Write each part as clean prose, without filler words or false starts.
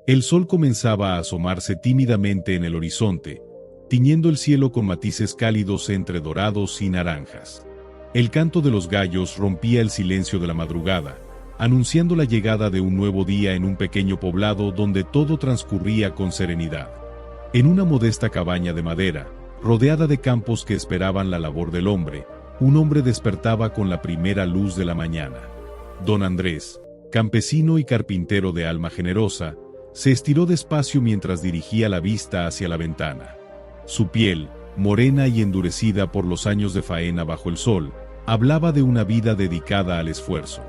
El sol comenzaba a asomarse tímidamente en el horizonte, tiñendo el cielo con matices cálidos entre dorados y naranjas. El canto de los gallos rompía el silencio de la madrugada, anunciando la llegada de un nuevo día en un pequeño poblado donde todo transcurría con serenidad. En una modesta cabaña de madera, rodeada de campos que esperaban la labor del hombre, un hombre despertaba con la primera luz de la mañana. Don Andrés, campesino y carpintero de alma generosa, se estiró despacio mientras dirigía la vista hacia la ventana. Su piel, morena y endurecida por los años de faena bajo el sol, hablaba de una vida dedicada al esfuerzo.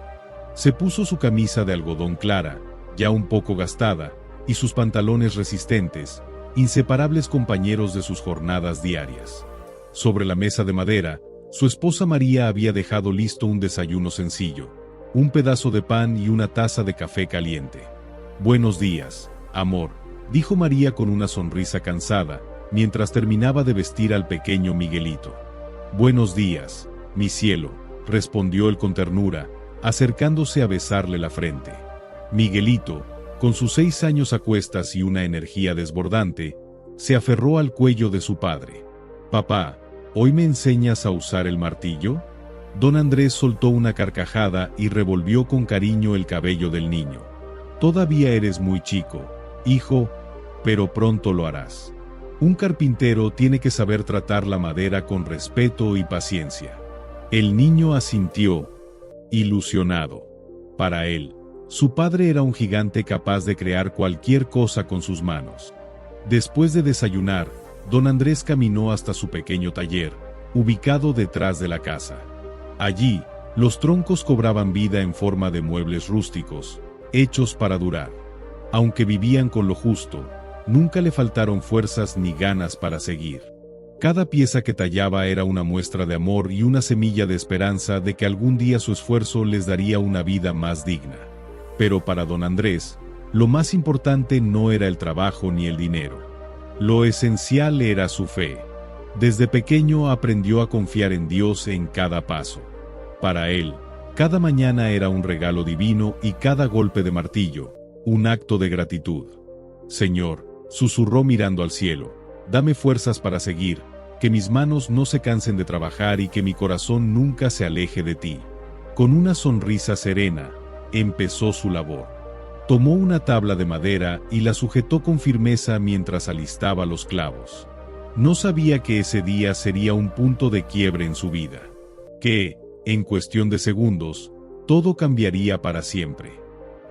Se puso su camisa de algodón clara, ya un poco gastada, y sus pantalones resistentes, inseparables compañeros de sus jornadas diarias. Sobre la mesa de madera, su esposa María había dejado listo un desayuno sencillo, un pedazo de pan y una taza de café caliente. «Buenos días, amor», dijo María con una sonrisa cansada, mientras terminaba de vestir al pequeño Miguelito. «Buenos días, mi cielo», respondió él con ternura, acercándose a besarle la frente. Miguelito, con sus 6 años a cuestas y una energía desbordante, se aferró al cuello de su padre. «Papá, ¿hoy me enseñas a usar el martillo?». Don Andrés soltó una carcajada y revolvió con cariño el cabello del niño. «Todavía eres muy chico, hijo, pero pronto lo harás. Un carpintero tiene que saber tratar la madera con respeto y paciencia». El niño asintió, ilusionado. Para él, su padre era un gigante capaz de crear cualquier cosa con sus manos. Después de desayunar, don Andrés caminó hasta su pequeño taller, ubicado detrás de la casa. Allí, los troncos cobraban vida en forma de muebles rústicos, hechos para durar. Aunque vivían con lo justo, nunca le faltaron fuerzas ni ganas para seguir. Cada pieza que tallaba era una muestra de amor y una semilla de esperanza de que algún día su esfuerzo les daría una vida más digna. Pero para don Andrés, lo más importante no era el trabajo ni el dinero. Lo esencial era su fe. Desde pequeño aprendió a confiar en Dios en cada paso. Para él, cada mañana era un regalo divino y cada golpe de martillo, un acto de gratitud. «Señor», susurró mirando al cielo, «dame fuerzas para seguir, que mis manos no se cansen de trabajar y que mi corazón nunca se aleje de ti». Con una sonrisa serena, empezó su labor. Tomó una tabla de madera y la sujetó con firmeza mientras alistaba los clavos. No sabía que ese día sería un punto de quiebre en su vida. Que, en cuestión de segundos, todo cambiaría para siempre.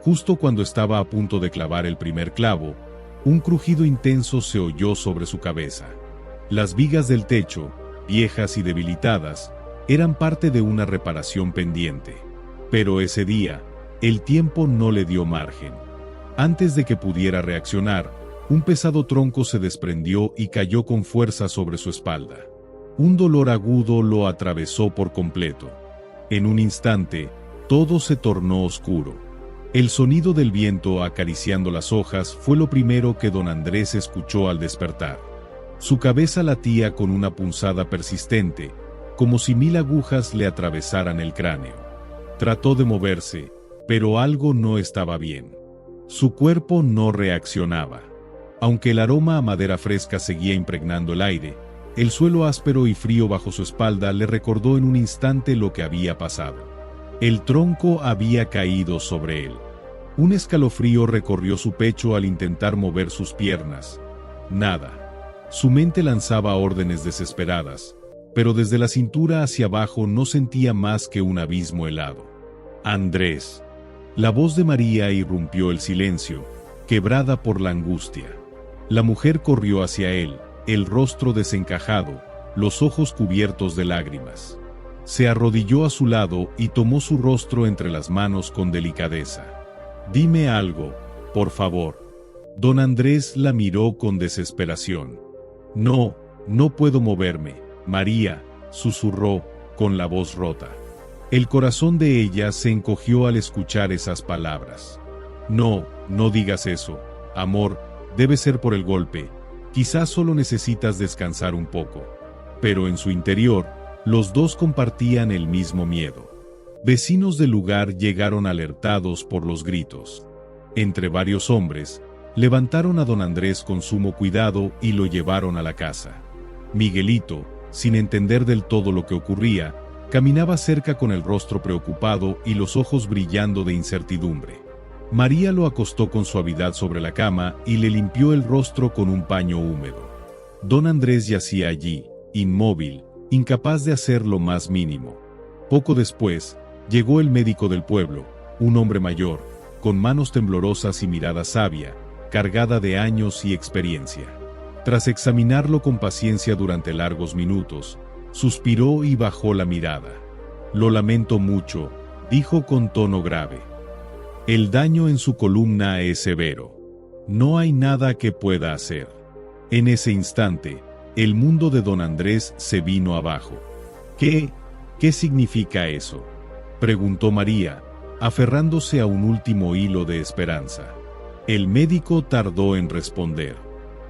Justo cuando estaba a punto de clavar el primer clavo, un crujido intenso se oyó sobre su cabeza. Las vigas del techo, viejas y debilitadas, eran parte de una reparación pendiente. Pero ese día, el tiempo no le dio margen. Antes de que pudiera reaccionar, un pesado tronco se desprendió y cayó con fuerza sobre su espalda. Un dolor agudo lo atravesó por completo. En un instante, todo se tornó oscuro. El sonido del viento acariciando las hojas fue lo primero que don Andrés escuchó al despertar. Su cabeza latía con una punzada persistente, como si 1000 agujas le atravesaran el cráneo. Trató de moverse, pero algo no estaba bien. Su cuerpo no reaccionaba. Aunque el aroma a madera fresca seguía impregnando el aire, el suelo áspero y frío bajo su espalda le recordó en un instante lo que había pasado. El tronco había caído sobre él. Un escalofrío recorrió su pecho al intentar mover sus piernas. Nada. Su mente lanzaba órdenes desesperadas, pero desde la cintura hacia abajo no sentía más que un abismo helado. «Andrés». La voz de María irrumpió el silencio, quebrada por la angustia. La mujer corrió hacia él, el rostro desencajado, los ojos cubiertos de lágrimas. Se arrodilló a su lado y tomó su rostro entre las manos con delicadeza. «Dime algo, por favor». Don Andrés la miró con desesperación. «No, no puedo moverme, María», susurró, con la voz rota. El corazón de ella se encogió al escuchar esas palabras. «No, no digas eso, amor, debe ser por el golpe, quizás solo necesitas descansar un poco». Pero en su interior, los dos compartían el mismo miedo. Vecinos del lugar llegaron alertados por los gritos. Entre varios hombres, Levantaron a don Andrés con sumo cuidado y lo llevaron a la casa. Miguelito, sin entender del todo lo que ocurría, caminaba cerca con el rostro preocupado y los ojos brillando de incertidumbre. María lo acostó con suavidad sobre la cama y le limpió el rostro con un paño húmedo. Don Andrés yacía allí, inmóvil, incapaz de hacer lo más mínimo. Poco después, llegó el médico del pueblo, un hombre mayor, con manos temblorosas y mirada sabia, cargada de años y experiencia. Tras examinarlo con paciencia durante largos minutos, suspiró y bajó la mirada. «Lo lamento mucho», dijo con tono grave. «El daño en su columna es severo. No hay nada que pueda hacer». En ese instante, el mundo de don Andrés se vino abajo. ¿Qué significa eso?», preguntó María, aferrándose a un último hilo de esperanza. El médico tardó en responder.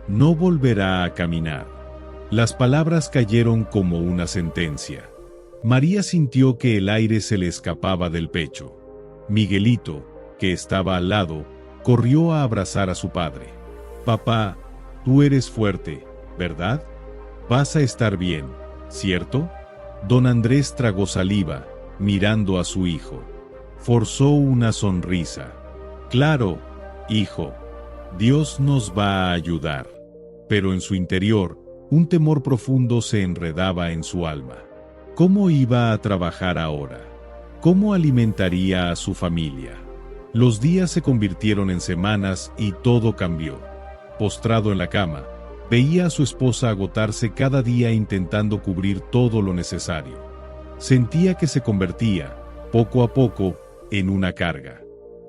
«No volverá a caminar». Las palabras cayeron como una sentencia. María sintió que el aire se le escapaba del pecho. Miguelito, que estaba al lado, corrió a abrazar a su padre. «Papá, tú eres fuerte, ¿verdad? Vas a estar bien, ¿cierto?». Don Andrés tragó saliva, mirando a su hijo. Forzó una sonrisa. «Claro, hijo, Dios nos va a ayudar». Pero en su interior, un temor profundo se enredaba en su alma. ¿Cómo iba a trabajar ahora? ¿Cómo alimentaría a su familia? Los días se convirtieron en semanas y todo cambió. Postrado en la cama, veía a su esposa agotarse cada día intentando cubrir todo lo necesario. Sentía que se convertía, poco a poco, en una carga.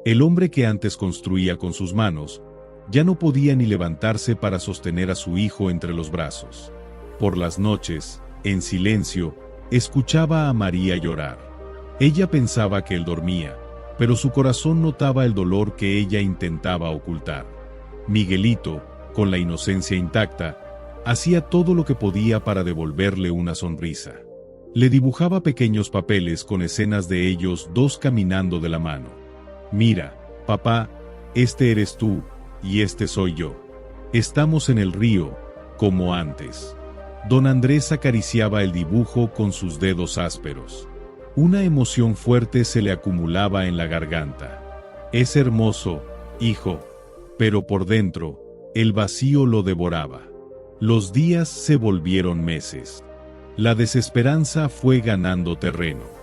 El hombre que antes construía con sus manos, ya no podía ni levantarse para sostener a su hijo entre los brazos. Por las noches, en silencio, escuchaba a María llorar. Ella pensaba que él dormía, pero su corazón notaba el dolor que ella intentaba ocultar. Miguelito, con la inocencia intacta, hacía todo lo que podía para devolverle una sonrisa. Le dibujaba pequeños papeles con escenas de ellos dos caminando de la mano. «Mira, papá, este eres tú, y este soy yo. Estamos en el río, como antes». Don Andrés acariciaba el dibujo con sus dedos ásperos. Una emoción fuerte se le acumulaba en la garganta. «Es hermoso, hijo», pero por dentro, el vacío lo devoraba. Los días se volvieron meses. La desesperanza fue ganando terreno.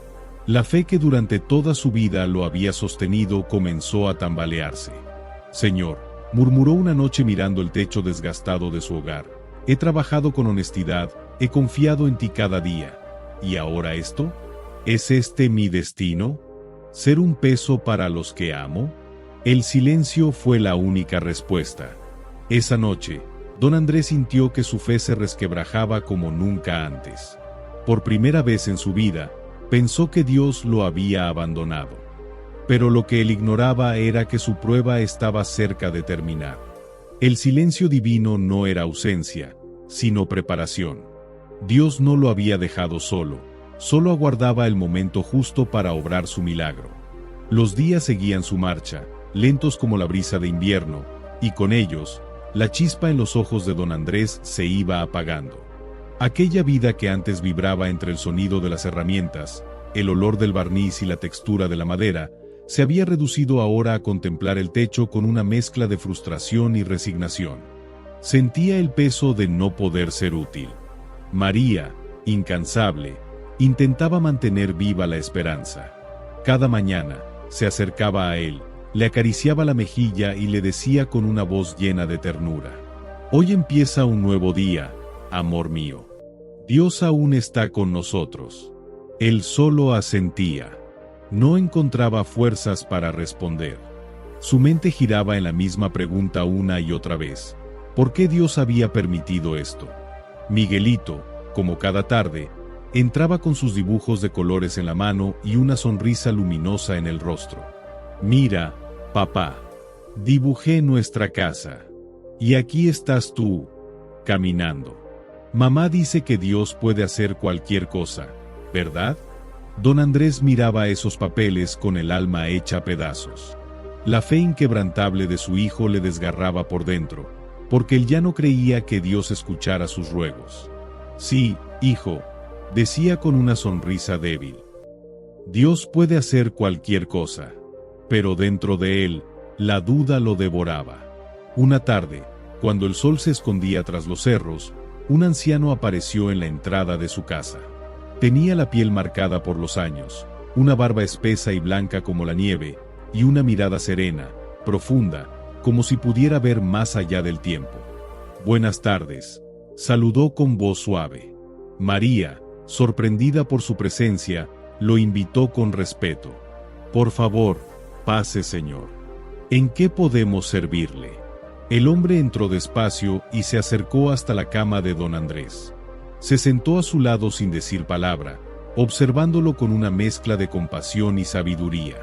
La fe que durante toda su vida lo había sostenido comenzó a tambalearse. «Señor», murmuró una noche mirando el techo desgastado de su hogar, «he trabajado con honestidad, he confiado en ti cada día. ¿Y ahora esto? ¿Es este mi destino? ¿Ser un peso para los que amo?». El silencio fue la única respuesta. Esa noche, don Andrés sintió que su fe se resquebrajaba como nunca antes. Por primera vez en su vida, pensó que Dios lo había abandonado. Pero lo que él ignoraba era que su prueba estaba cerca de terminar. El silencio divino no era ausencia, sino preparación. Dios no lo había dejado solo, solo aguardaba el momento justo para obrar su milagro. Los días seguían su marcha, lentos como la brisa de invierno, y con ellos, la chispa en los ojos de don Andrés se iba apagando. Aquella vida que antes vibraba entre el sonido de las herramientas, el olor del barniz y la textura de la madera, se había reducido ahora a contemplar el techo con una mezcla de frustración y resignación. Sentía el peso de no poder ser útil. María, incansable, intentaba mantener viva la esperanza. Cada mañana, se acercaba a él, le acariciaba la mejilla y le decía con una voz llena de ternura: «Hoy empieza un nuevo día, amor mío. Dios aún está con nosotros». Él solo asentía. No encontraba fuerzas para responder. Su mente giraba en la misma pregunta una y otra vez. ¿Por qué Dios había permitido esto? Miguelito, como cada tarde, entraba con sus dibujos de colores en la mano y una sonrisa luminosa en el rostro. «Mira, papá, dibujé nuestra casa. Y aquí estás tú, caminando. Mamá dice que Dios puede hacer cualquier cosa, ¿verdad?». Don Andrés miraba esos papeles con el alma hecha pedazos. La fe inquebrantable de su hijo le desgarraba por dentro, porque él ya no creía que Dios escuchara sus ruegos. Sí, hijo, decía con una sonrisa débil. Dios puede hacer cualquier cosa. Pero dentro de él, la duda lo devoraba. Una tarde, cuando el sol se escondía tras los cerros, un anciano apareció en la entrada de su casa. Tenía la piel marcada por los años, una barba espesa y blanca como la nieve, y una mirada serena, profunda, como si pudiera ver más allá del tiempo. «Buenas tardes», saludó con voz suave. María, sorprendida por su presencia, lo invitó con respeto. «Por favor, pase, señor. ¿En qué podemos servirle?». El hombre entró despacio y se acercó hasta la cama de don Andrés. Se sentó a su lado sin decir palabra, observándolo con una mezcla de compasión y sabiduría.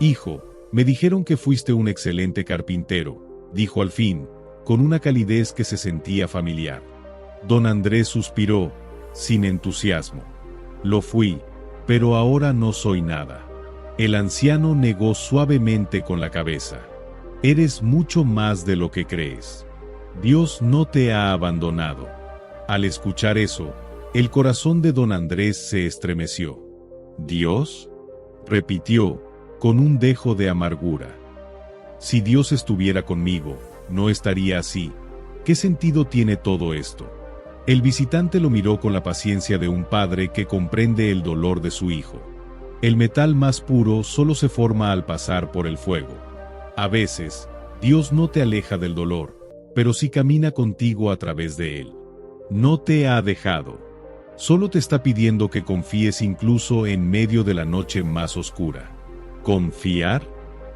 «Hijo, me dijeron que fuiste un excelente carpintero», dijo al fin, con una calidez que se sentía familiar. Don Andrés suspiró, sin entusiasmo. «Lo fui, pero ahora no soy nada». El anciano negó suavemente con la cabeza. «Eres mucho más de lo que crees. Dios no te ha abandonado». Al escuchar eso, el corazón de don Andrés se estremeció. «¿Dios?», repitió, con un dejo de amargura. «Si Dios estuviera conmigo, no estaría así. ¿Qué sentido tiene todo esto?». El visitante lo miró con la paciencia de un padre que comprende el dolor de su hijo. «El metal más puro solo se forma al pasar por el fuego. A veces, Dios no te aleja del dolor, pero sí camina contigo a través de él. No te ha dejado. Solo te está pidiendo que confíes incluso en medio de la noche más oscura». «¿Confiar?»,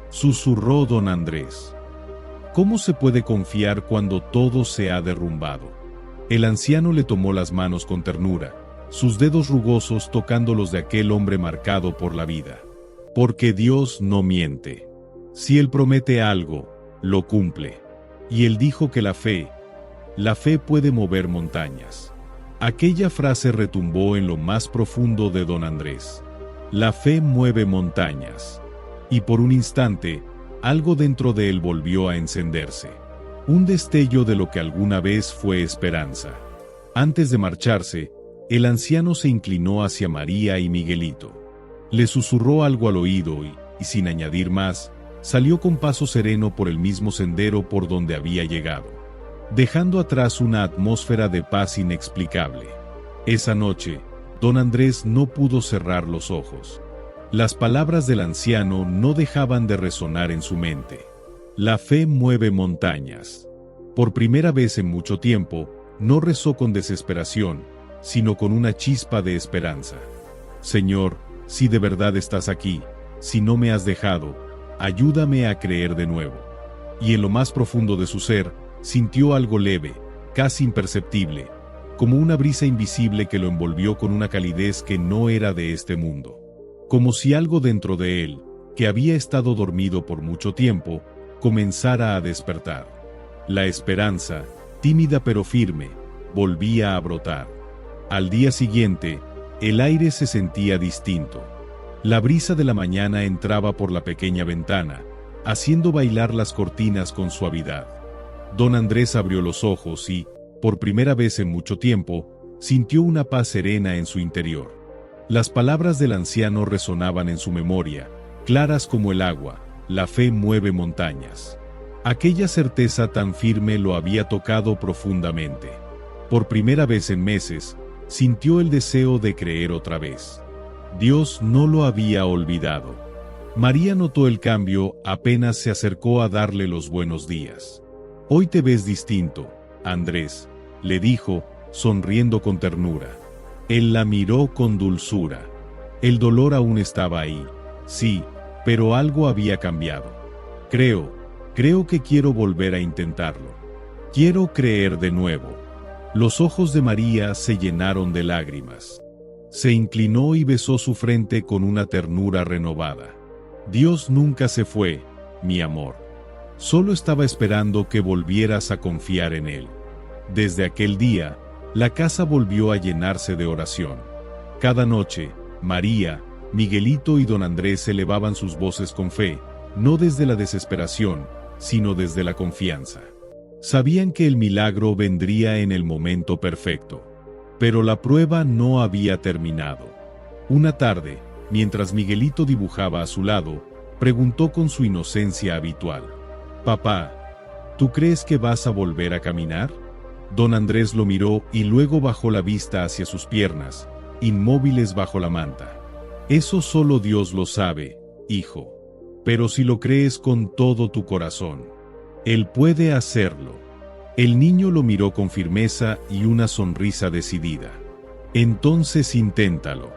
susurró don Andrés. «¿Cómo se puede confiar cuando todo se ha derrumbado?». El anciano le tomó las manos con ternura, sus dedos rugosos tocando los de aquel hombre marcado por la vida. «Porque Dios no miente. Si Él promete algo, lo cumple». Y Él dijo que la fe puede mover montañas. Aquella frase retumbó en lo más profundo de don Andrés. La fe mueve montañas. Y por un instante, algo dentro de él volvió a encenderse. Un destello de lo que alguna vez fue esperanza. Antes de marcharse, el anciano se inclinó hacia María y Miguelito. Le susurró algo al oído y sin añadir más, salió con paso sereno por el mismo sendero por donde había llegado, dejando atrás una atmósfera de paz inexplicable. Esa noche, don Andrés no pudo cerrar los ojos. Las palabras del anciano no dejaban de resonar en su mente. La fe mueve montañas. Por primera vez en mucho tiempo, no rezó con desesperación, sino con una chispa de esperanza. «Señor, si de verdad estás aquí, si no me has dejado, ayúdame a creer de nuevo». Y en lo más profundo de su ser, sintió algo leve, casi imperceptible, como una brisa invisible que lo envolvió con una calidez que no era de este mundo. Como si algo dentro de él, que había estado dormido por mucho tiempo, comenzara a despertar. La esperanza, tímida pero firme, volvía a brotar. Al día siguiente, el aire se sentía distinto. La brisa de la mañana entraba por la pequeña ventana, haciendo bailar las cortinas con suavidad. Don Andrés abrió los ojos y, por primera vez en mucho tiempo, sintió una paz serena en su interior. Las palabras del anciano resonaban en su memoria, claras como el agua: «La fe mueve montañas». Aquella certeza tan firme lo había tocado profundamente. Por primera vez en meses, sintió el deseo de creer otra vez. Dios no lo había olvidado. María notó el cambio apenas se acercó a darle los buenos días. «Hoy te ves distinto, Andrés», le dijo, sonriendo con ternura. Él la miró con dulzura. El dolor aún estaba ahí, sí, pero algo había cambiado. Creo que quiero volver a intentarlo. Quiero creer de nuevo». Los ojos de María se llenaron de lágrimas. Se inclinó y besó su frente con una ternura renovada. «Dios nunca se fue, mi amor. Solo estaba esperando que volvieras a confiar en Él». Desde aquel día, la casa volvió a llenarse de oración. Cada noche, María, Miguelito y don Andrés elevaban sus voces con fe, no desde la desesperación, sino desde la confianza. Sabían que el milagro vendría en el momento perfecto. Pero la prueba no había terminado. Una tarde, mientras Miguelito dibujaba a su lado, preguntó con su inocencia habitual: «Papá, ¿tú crees que vas a volver a caminar?». Don Andrés lo miró y luego bajó la vista hacia sus piernas, inmóviles bajo la manta. «Eso solo Dios lo sabe, hijo. Pero si lo crees con todo tu corazón, Él puede hacerlo». El niño lo miró con firmeza y una sonrisa decidida. «Entonces inténtalo.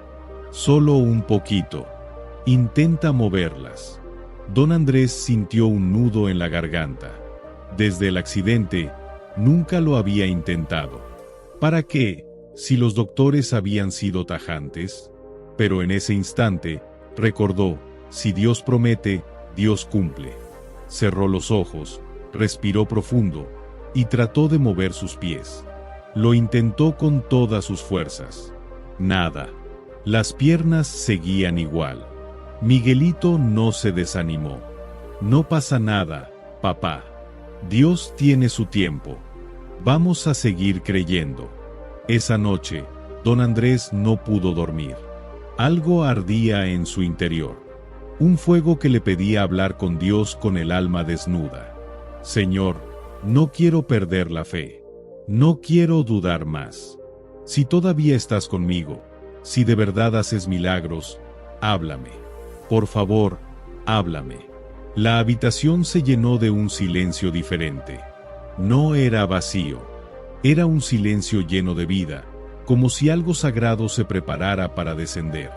Solo un poquito. Intenta moverlas». Don Andrés sintió un nudo en la garganta. Desde el accidente, nunca lo había intentado. ¿Para qué, si los doctores habían sido tajantes? Pero en ese instante, recordó: si Dios promete, Dios cumple. Cerró los ojos, respiró profundo y trató de mover sus pies. Lo intentó con todas sus fuerzas. Nada. Las piernas seguían igual. Miguelito no se desanimó. «No pasa nada, papá. Dios tiene su tiempo. Vamos a seguir creyendo». Esa noche, don Andrés no pudo dormir. Algo ardía en su interior. Un fuego que le pedía hablar con Dios con el alma desnuda. «Señor, no quiero perder la fe. No quiero dudar más. Si todavía estás conmigo, si de verdad haces milagros, háblame. Por favor, háblame». La habitación se llenó de un silencio diferente. No era vacío. Era un silencio lleno de vida, como si algo sagrado se preparara para descender.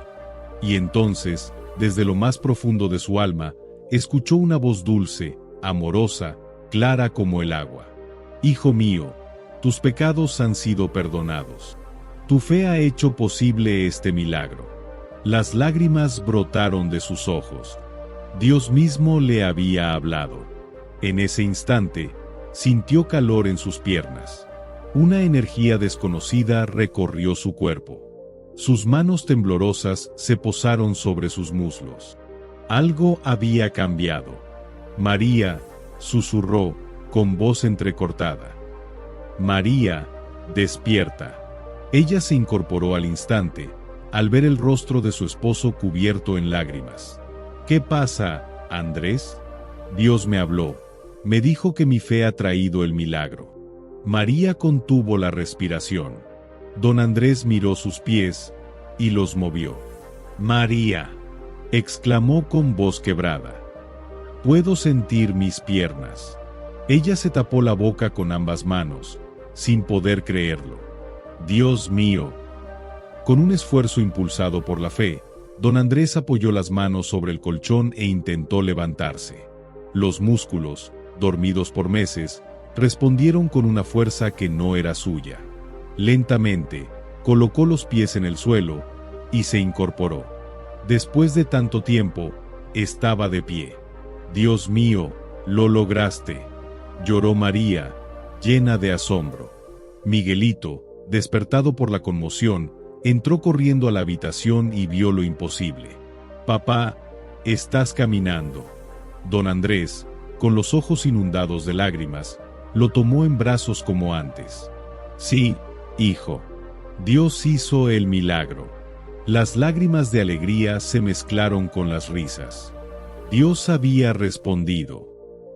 Y entonces, desde lo más profundo de su alma, escuchó una voz dulce, amorosa, clara como el agua. «Hijo mío, tus pecados han sido perdonados. Tu fe ha hecho posible este milagro». Las lágrimas brotaron de sus ojos. Dios mismo le había hablado. En ese instante, sintió calor en sus piernas. Una energía desconocida recorrió su cuerpo. Sus manos temblorosas se posaron sobre sus muslos. Algo había cambiado. «María», susurró, con voz entrecortada. «María, despierta». Ella se incorporó al instante, al ver el rostro de su esposo cubierto en lágrimas. «¿Qué pasa, Andrés?». «Dios me habló. Me dijo que mi fe ha traído el milagro». María contuvo la respiración. Don Andrés miró sus pies y los movió. «María», exclamó con voz quebrada. «Puedo sentir mis piernas». Ella se tapó la boca con ambas manos, sin poder creerlo. «Dios mío». Con un esfuerzo impulsado por la fe, don Andrés apoyó las manos sobre el colchón e intentó levantarse. Los músculos, dormidos por meses, respondieron con una fuerza que no era suya. Lentamente, colocó los pies en el suelo y se incorporó. Después de tanto tiempo, estaba de pie. «Dios mío, lo lograste», lloró María, llena de asombro. Miguelito, despertado por la conmoción, entró corriendo a la habitación y vio lo imposible. «Papá, estás caminando». Don Andrés, con los ojos inundados de lágrimas, lo tomó en brazos como antes. «Sí, hijo. Dios hizo el milagro». Las lágrimas de alegría se mezclaron con las risas. Dios había respondido.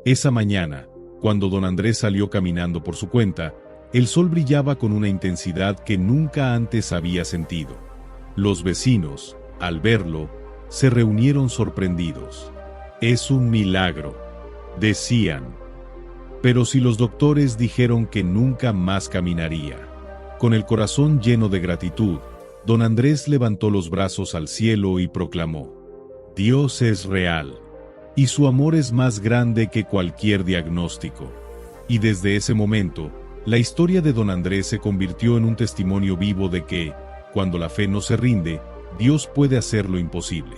Esa mañana, cuando don Andrés salió caminando por su cuenta, el sol brillaba con una intensidad que nunca antes había sentido. Los vecinos, al verlo, se reunieron sorprendidos. «Es un milagro», decían. Pero si los doctores dijeron que nunca más caminaría. Con el corazón lleno de gratitud, don Andrés levantó los brazos al cielo y proclamó: «Dios es real, y su amor es más grande que cualquier diagnóstico». Y desde ese momento, la historia de don Andrés se convirtió en un testimonio vivo de que, cuando la fe no se rinde, Dios puede hacer lo imposible.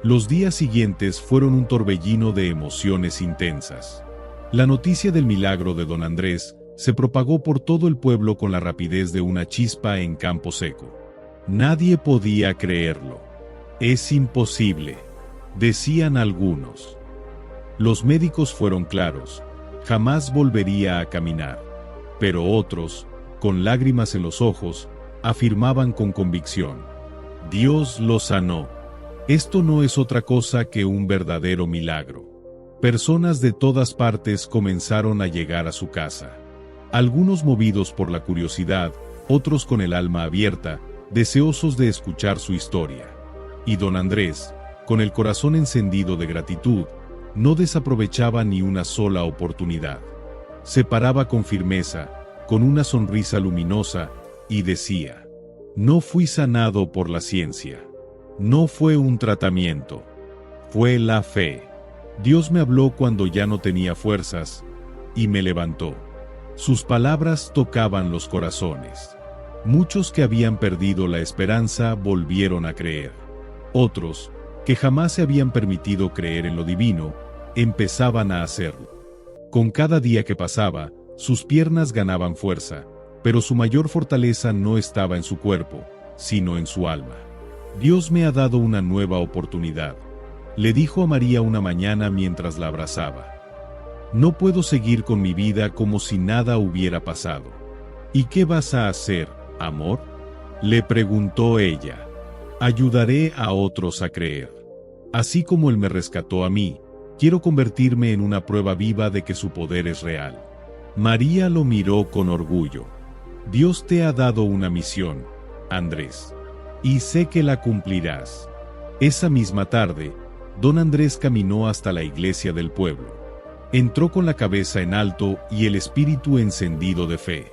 Los días siguientes fueron un torbellino de emociones intensas. La noticia del milagro de don Andrés se propagó por todo el pueblo con la rapidez de una chispa en campo seco. Nadie podía creerlo. «Es imposible», decían algunos. Los médicos fueron claros: jamás volvería a caminar. Pero otros, con lágrimas en los ojos, afirmaban con convicción: Dios lo sanó. Esto no es otra cosa que un verdadero milagro. Personas de todas partes comenzaron a llegar a su casa. Algunos movidos por la curiosidad, otros con el alma abierta, deseosos de escuchar su historia. Y don Andrés, con el corazón encendido de gratitud, no desaprovechaba ni una sola oportunidad. Se paraba con firmeza, con una sonrisa luminosa, y decía: no fui sanado por la ciencia. No fue un tratamiento. Fue la fe. Dios me habló cuando ya no tenía fuerzas, y me levantó. Sus palabras tocaban los corazones. Muchos que habían perdido la esperanza volvieron a creer. Otros, que jamás se habían permitido creer en lo divino, empezaban a hacerlo. Con cada día que pasaba, sus piernas ganaban fuerza, pero su mayor fortaleza no estaba en su cuerpo, sino en su alma. Dios me ha dado una nueva oportunidad, le dijo a María una mañana mientras la abrazaba. No puedo seguir con mi vida como si nada hubiera pasado. ¿Y qué vas a hacer, amor?, le preguntó ella. Ayudaré a otros a creer. Así como Él me rescató a mí, quiero convertirme en una prueba viva de que su poder es real. María lo miró con orgullo. Dios te ha dado una misión, Andrés, y sé que la cumplirás. Esa misma tarde, don Andrés caminó hasta la iglesia del pueblo. Entró con la cabeza en alto y el espíritu encendido de fe.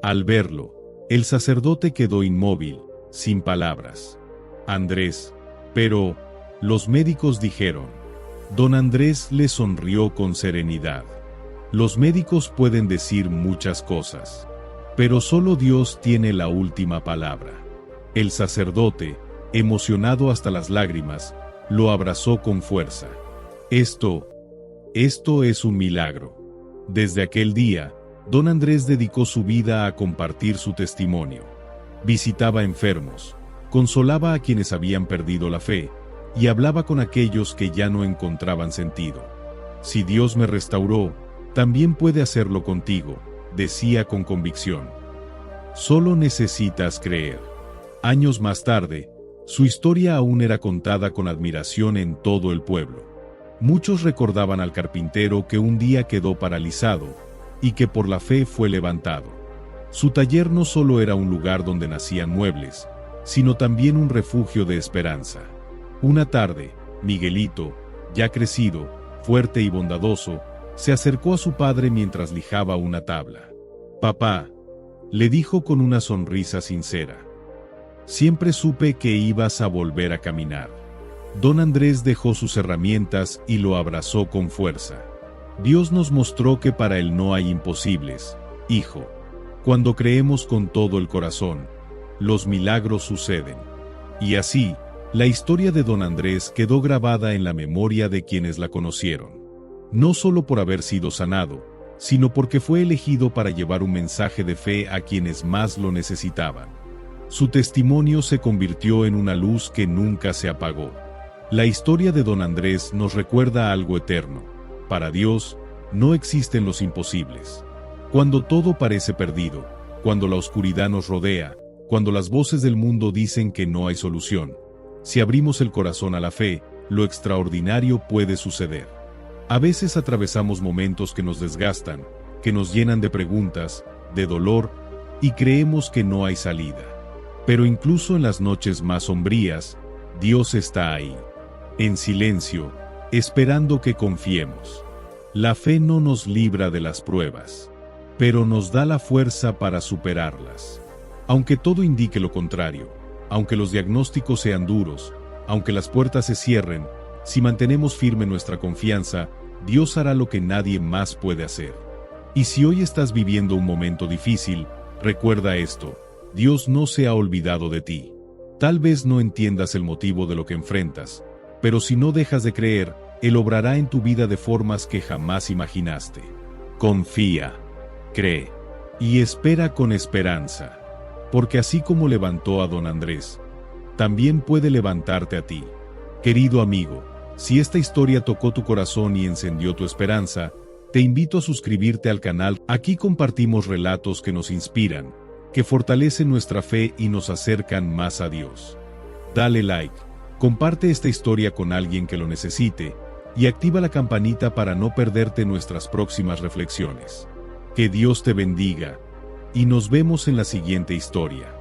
Al verlo, el sacerdote quedó inmóvil, sin palabras. Andrés, pero, los médicos dijeron. Don Andrés le sonrió con serenidad. Los médicos pueden decir muchas cosas, pero solo Dios tiene la última palabra. El sacerdote, emocionado hasta las lágrimas, lo abrazó con fuerza. Esto es un milagro. Desde aquel día, don Andrés dedicó su vida a compartir su testimonio. Visitaba enfermos, consolaba a quienes habían perdido la fe, y hablaba con aquellos que ya no encontraban sentido. Si Dios me restauró, también puede hacerlo contigo, decía con convicción. Solo necesitas creer. Años más tarde, su historia aún era contada con admiración en todo el pueblo. Muchos recordaban al carpintero que un día quedó paralizado, y que por la fe fue levantado. Su taller no solo era un lugar donde nacían muebles, sino también un refugio de esperanza. Una tarde, Miguelito, ya crecido, fuerte y bondadoso, se acercó a su padre mientras lijaba una tabla. «Papá», le dijo con una sonrisa sincera, «siempre supe que ibas a volver a caminar». Don Andrés dejó sus herramientas y lo abrazó con fuerza. Dios nos mostró que para Él no hay imposibles, hijo. Cuando creemos con todo el corazón, los milagros suceden. Y así, la historia de don Andrés quedó grabada en la memoria de quienes la conocieron. No solo por haber sido sanado, sino porque fue elegido para llevar un mensaje de fe a quienes más lo necesitaban. Su testimonio se convirtió en una luz que nunca se apagó. La historia de don Andrés nos recuerda algo eterno. Para Dios, no existen los imposibles. Cuando todo parece perdido, cuando la oscuridad nos rodea, cuando las voces del mundo dicen que no hay solución, si abrimos el corazón a la fe, lo extraordinario puede suceder. A veces atravesamos momentos que nos desgastan, que nos llenan de preguntas, de dolor, y creemos que no hay salida. Pero incluso en las noches más sombrías, Dios está ahí, en silencio, esperando que confiemos. La fe no nos libra de las pruebas, pero nos da la fuerza para superarlas. Aunque todo indique lo contrario, aunque los diagnósticos sean duros, aunque las puertas se cierren, si mantenemos firme nuestra confianza, Dios hará lo que nadie más puede hacer. Y si hoy estás viviendo un momento difícil, recuerda esto: Dios no se ha olvidado de ti. Tal vez no entiendas el motivo de lo que enfrentas, pero si no dejas de creer, Él obrará en tu vida de formas que jamás imaginaste. Confía, cree y espera con esperanza, porque así como levantó a don Andrés, también puede levantarte a ti. Querido amigo, Si esta historia tocó tu corazón y encendió tu esperanza, te invito a suscribirte al canal. Aquí compartimos relatos que nos inspiran, que fortalecen nuestra fe y nos acercan más a Dios. Dale like, comparte esta historia con alguien que lo necesite y activa la campanita para no perderte nuestras próximas reflexiones. Que Dios te bendiga y nos vemos en la siguiente historia.